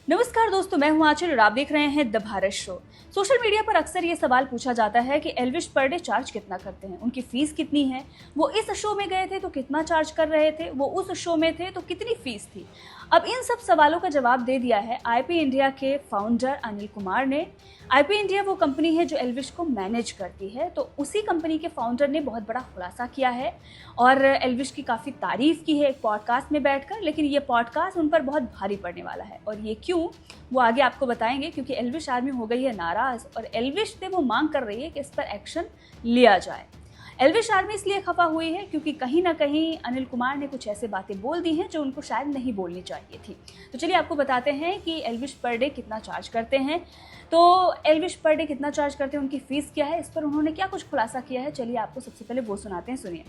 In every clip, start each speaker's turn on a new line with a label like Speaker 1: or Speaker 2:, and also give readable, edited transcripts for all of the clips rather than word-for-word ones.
Speaker 1: नमस्कार दोस्तों, मैं हूं आंचल और आप देख रहे हैं the Bharat show. Social media पर अक्सर ये सवाल पूछा जाता है कि एल्विश पर डे चार्ज कितना करते हैं, उनकी फीस कितनी है, वो इस शो में गए थे तो कितना चार्ज कर रहे थे, वो उस शो में थे तो कितनी फीस थी। अब इन सब सवालों का जवाब दे दिया है आईपी इंडिया के फाउंडर अनिल कुमार ने। आईपी इंडिया वो कंपनी है जो एल्विश को मैनेज करती है, तो उसी कंपनी के फाउंडर ने बहुत बड़ा खुलासा किया है और एल्विश की काफ़ी तारीफ की है एक पॉडकास्ट में बैठकर। लेकिन ये पॉडकास्ट उन पर बहुत भारी पड़ने वाला है, और ये क्यों वो आगे आपको बताएंगे, क्योंकि एल्विश आर्मी हो गई है नाराज़ और एल्विश से वो मांग कर रही है कि इस पर एक्शन लिया जाए। एल्विश आर्मी इसलिए खफा हुई है क्योंकि कहीं ना कहीं अनिल कुमार ने कुछ ऐसे बातें बोल दी हैं जो उनको शायद नहीं बोलनी चाहिए थी। तो चलिए आपको बताते हैं कि एल्विश पर डे कितना चार्ज करते हैं। तो एल्विश पर डे कितना चार्ज करते हैं, उनकी फ़ीस क्या है, इस पर उन्होंने क्या कुछ खुलासा किया है, चलिए आपको सबसे पहले वो सुनाते हैं, सुनिए।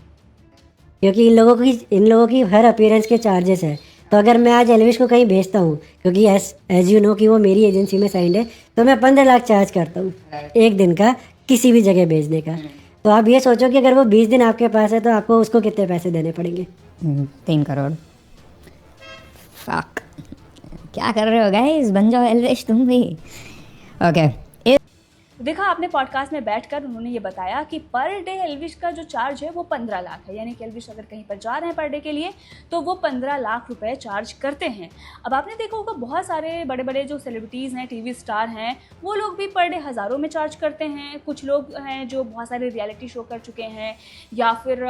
Speaker 2: क्योंकि इन लोगों की हर अपीयरेंस के चार्जेस है। तो अगर मैं आज एल्विश को कहीं भेजता हूँ, क्योंकि एज यू नो कि वो मेरी एजेंसी में साइंड है, तो मैं 15 लाख चार्ज करता हूँ एक दिन का किसी भी जगह भेजने का। तो आप ये सोचो कि अगर वो 20 दिन आपके पास है तो आपको उसको कितने पैसे देने पड़ेंगे।
Speaker 3: 3 करोड़। फक, क्या कर रहे हो गाइस, बन जाओ एल्विश तुम भी। ओके,
Speaker 1: देखा आपने, पॉडकास्ट में बैठकर उन्होंने ये बताया कि पर डे एल्विश का जो चार्ज है वो 15 लाख है। यानी कि एल्विश अगर कहीं पर जा रहे हैं पर डे के लिए तो वो 15 लाख रुपए चार्ज करते हैं। अब आपने देखा होगा बहुत सारे बड़े बड़े जो सेलिब्रिटीज़ हैं, टीवी स्टार हैं, वो लोग भी पर डे हज़ारों में चार्ज करते हैं। कुछ लोग हैं जो बहुत सारे रियलिटी शो कर चुके हैं या फिर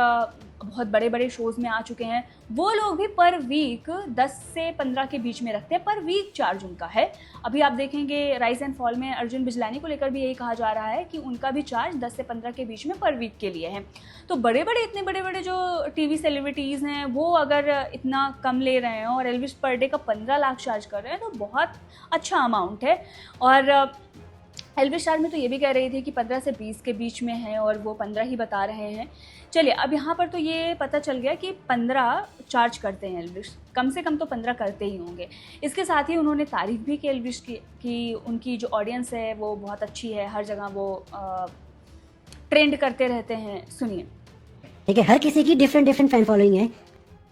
Speaker 1: बहुत बड़े बड़े शोज़ में आ चुके हैं, वो लोग भी पर वीक 10 से 15 के बीच में रखते हैं, पर वीक चार्ज उनका है। अभी आप देखेंगे राइज एंड फॉल में अर्जुन बिजलानी को लेकर भी यही कहा जा रहा है कि उनका भी चार्ज 10 से 15 के बीच में पर वीक के लिए है। तो इतने बड़े बड़े जो टीवी सेलिब्रिटीज़ हैं वो अगर इतना कम ले रहे हैं और एल्विश पर डे का 15 लाख चार्ज कर रहे हैं तो बहुत अच्छा अमाउंट है। और एल्विश आर्मी तो ये भी कह रही थी कि 15 से 20 के बीच में है और वो 15 ही बता रहे हैं। चलिए, अब यहाँ पर तो ये पता चल गया कि 15 चार्ज करते हैं एल्विश, कम से कम तो 15 करते ही होंगे। इसके साथ ही उन्होंने तारीफ भी की एल्विश की कि उनकी जो ऑडियंस है वो बहुत अच्छी है, हर जगह वो ट्रेंड करते रहते हैं। सुनिए।
Speaker 2: ठीक है, हर किसी की डिफरेंट फैन फॉलोइंग है।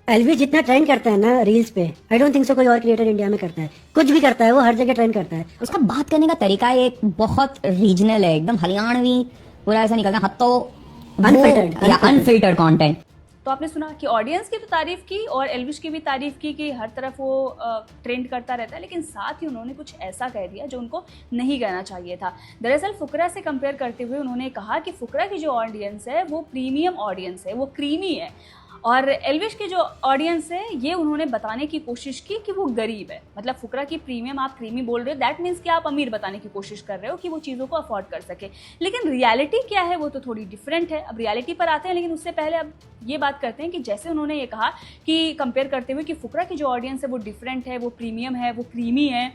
Speaker 2: एल्विश जितना ट्रेंड करता है ना रील्स पे, आई डोंट थिंक सो कोई और क्रिएटर इंडिया में करता है। कुछ भी करता है वो हर जगह ट्रेंड करता है।
Speaker 3: उसका बात करने का तरीका एक बहुत रीजनल है, एकदम हरियाणवी, पूरा ऐसा निकलता है हत्तो अनफिल्टर्ड कंटेंट।
Speaker 1: तो आपने सुना कि ऑडियंस की तो तारीफ की और एल्विश की भी तारीफ की कि हर तरफ वो ट्रेंड करता रहता है, लेकिन साथ ही उन्होंने कुछ ऐसा कह दिया जो उनको नहीं कहना चाहिए था। दरअसल फुकरा से कंपेयर करते हुए उन्होंने कहा कि फुकरा की जो ऑडियंस है वो प्रीमियम ऑडियंस है, वो क्रीमी है, और एल्विश की जो ऑडियंस है ये उन्होंने बताने की कोशिश की कि वो गरीब है। मतलब फुकरा की प्रीमियम, आप क्रीमी बोल रहे हो, दैट मीन्स कि आप अमीर बताने की कोशिश कर रहे हो कि वो चीज़ों को अफोर्ड कर सके। लेकिन रियलिटी क्या है वो तो थोड़ी डिफरेंट है। अब रियलिटी पर आते हैं, लेकिन उससे पहले अब ये बात करते हैं कि जैसे उन्होंने ये कहा कि कंपेयर करते हुए कि फुकरा की जो ऑडियंस है वो डिफरेंट है, वो प्रीमियम है, वो क्रीमी है,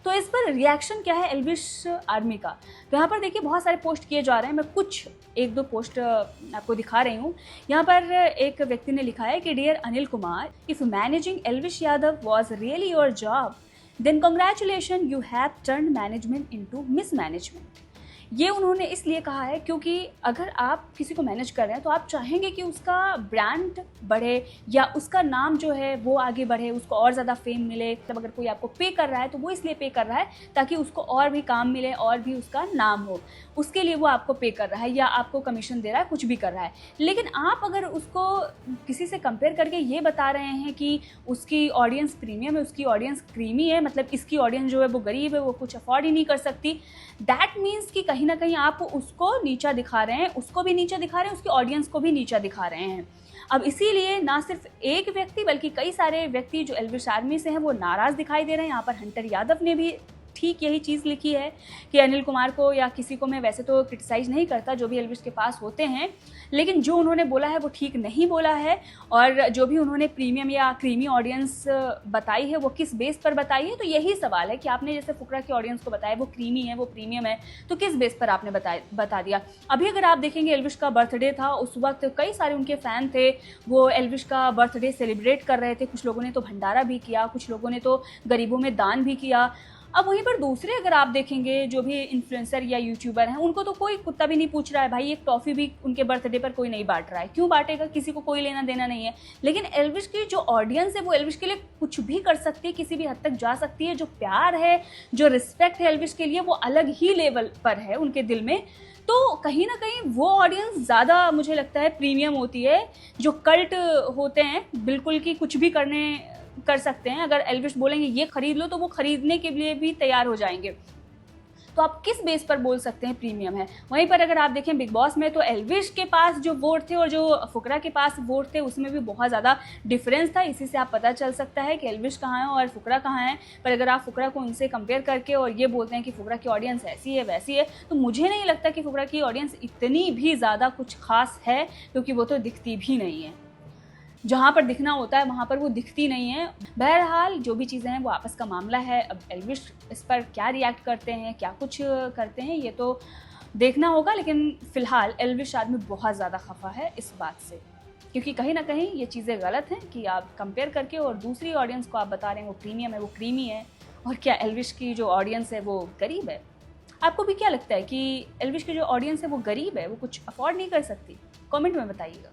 Speaker 1: तो इस पर रिएक्शन क्या है एल्विश आर्मी का। तो यहाँ पर देखिए बहुत सारे पोस्ट किए जा रहे हैं, मैं कुछ एक दो पोस्ट आपको दिखा रही हूँ। यहाँ पर एक व्यक्ति ने लिखा है कि dear Anil Kumar, if managing Elvish Yadav was really your job then congratulation, you have turn management into mismanagement. ये उन्होंने इसलिए कहा है क्योंकि अगर आप किसी को मैनेज कर रहे हैं तो आप चाहेंगे कि उसका ब्रांड बढ़े या उसका नाम जो है वो आगे बढ़े, उसको और ज़्यादा फेम मिले। मतलब अगर कोई आपको पे कर रहा है तो वो इसलिए पे कर रहा है ताकि उसको और भी काम मिले और भी उसका नाम हो, उसके लिए वो आपको पे कर रहा है या आपको कमीशन दे रहा है, कुछ भी कर रहा है। लेकिन आप अगर उसको किसी से कंपेयर करके ये बता रहे हैं कि उसकी ऑडियंस प्रीमियम है, उसकी ऑडियंस क्रीमी है, मतलब इसकी ऑडियंस जो है वो गरीब है, वो कुछ अफोर्ड ही नहीं कर सकती, दैट मीन्स कि कहीं ना कहीं आप उसको नीचा दिखा रहे हैं, उसको भी नीचा दिखा रहे हैं, उसकी ऑडियंस को भी नीचा दिखा रहे हैं। अब इसीलिए ना सिर्फ एक व्यक्ति बल्कि कई सारे व्यक्ति जो एल्विश आर्मी से हैं वो नाराज़ दिखाई दे रहे हैं। यहाँ पर हंटर यादव ने भी ठीक यही चीज़ लिखी है कि अनिल कुमार को या किसी को मैं वैसे तो क्रिटिसाइज़ नहीं करता जो भी एल्विश के पास होते हैं, लेकिन जो उन्होंने बोला है वो ठीक नहीं बोला है। और जो भी उन्होंने प्रीमियम या क्रीमी ऑडियंस बताई है वो किस बेस पर बताई है, तो यही सवाल है कि आपने जैसे फुकरा की ऑडियंस को बताया वो क्रीमी है, वो प्रीमियम है, तो किस बेस पर आपने बता दिया। अभी अगर आप देखेंगे एल्विश का बर्थडे था, उस वक्त कई सारे उनके फ़ैन थे, वो एल्विश का बर्थडे सेलिब्रेट कर रहे थे। कुछ लोगों ने तो भंडारा भी किया, कुछ लोगों ने तो गरीबों में दान भी किया। अब वहीं पर दूसरे अगर आप देखेंगे जो भी इन्फ्लुएंसर या यूट्यूबर हैं, उनको तो कोई कुत्ता भी नहीं पूछ रहा है भाई, एक टॉफ़ी भी उनके बर्थडे पर कोई नहीं बांट रहा है, क्यों बांटेगा, किसी को कोई लेना देना नहीं है। लेकिन एल्विश की जो ऑडियंस है वो एल्विश के लिए कुछ भी कर सकती है, किसी भी हद तक जा सकती है। जो प्यार है, जो रिस्पेक्ट है एल्विश के लिए, वो अलग ही लेवल पर है उनके दिल में। तो कहीं ना कहीं वो ऑडियंस ज़्यादा मुझे लगता है प्रीमियम होती है। जो कल्ट होते हैं बिल्कुल कि कुछ भी कर सकते हैं, अगर एल्विश बोलेंगे ये खरीद लो तो वो खरीदने के लिए भी तैयार हो जाएंगे। तो आप किस बेस पर बोल सकते हैं प्रीमियम है। वहीं पर अगर आप देखें बिग बॉस में, तो एल्विश के पास जो वोट थे और जो फुकरा के पास वोट थे उसमें भी बहुत ज़्यादा डिफरेंस था। इसी से आप पता चल सकता है कि एल्विश कहाँ है और फुकरा कहाँ है। पर अगर आप फुकरा को उनसे कंपेयर करके और ये बोलते हैं कि फुकरा की ऑडियंस ऐसी है वैसी है, तो मुझे नहीं लगता कि फुकरा की ऑडियंस इतनी भी ज़्यादा कुछ खास है, क्योंकि वो तो दिखती भी नहीं है। जहाँ पर दिखना होता है वहाँ पर वो दिखती नहीं है। बहरहाल जो भी चीज़ें हैं वो आपस का मामला है। अब एल्विश इस पर क्या रिएक्ट करते हैं, क्या कुछ करते हैं, ये तो देखना होगा। लेकिन फ़िलहाल एल्विश आदमी बहुत ज़्यादा खफा है इस बात से, क्योंकि कहीं ना कहीं ये चीज़ें गलत हैं कि आप कंपेयर करके और दूसरी ऑडियंस को आप बता रहे हैं वो प्रीमियम है, वो क्रीमी है, और क्या एल्विश की जो ऑडियंस है वो गरीब है। आपको भी क्या लगता है कि एल्विश की जो ऑडियंस है वो गरीब है, वो कुछ अफोर्ड नहीं कर सकती? कमेंट में बताइएगा।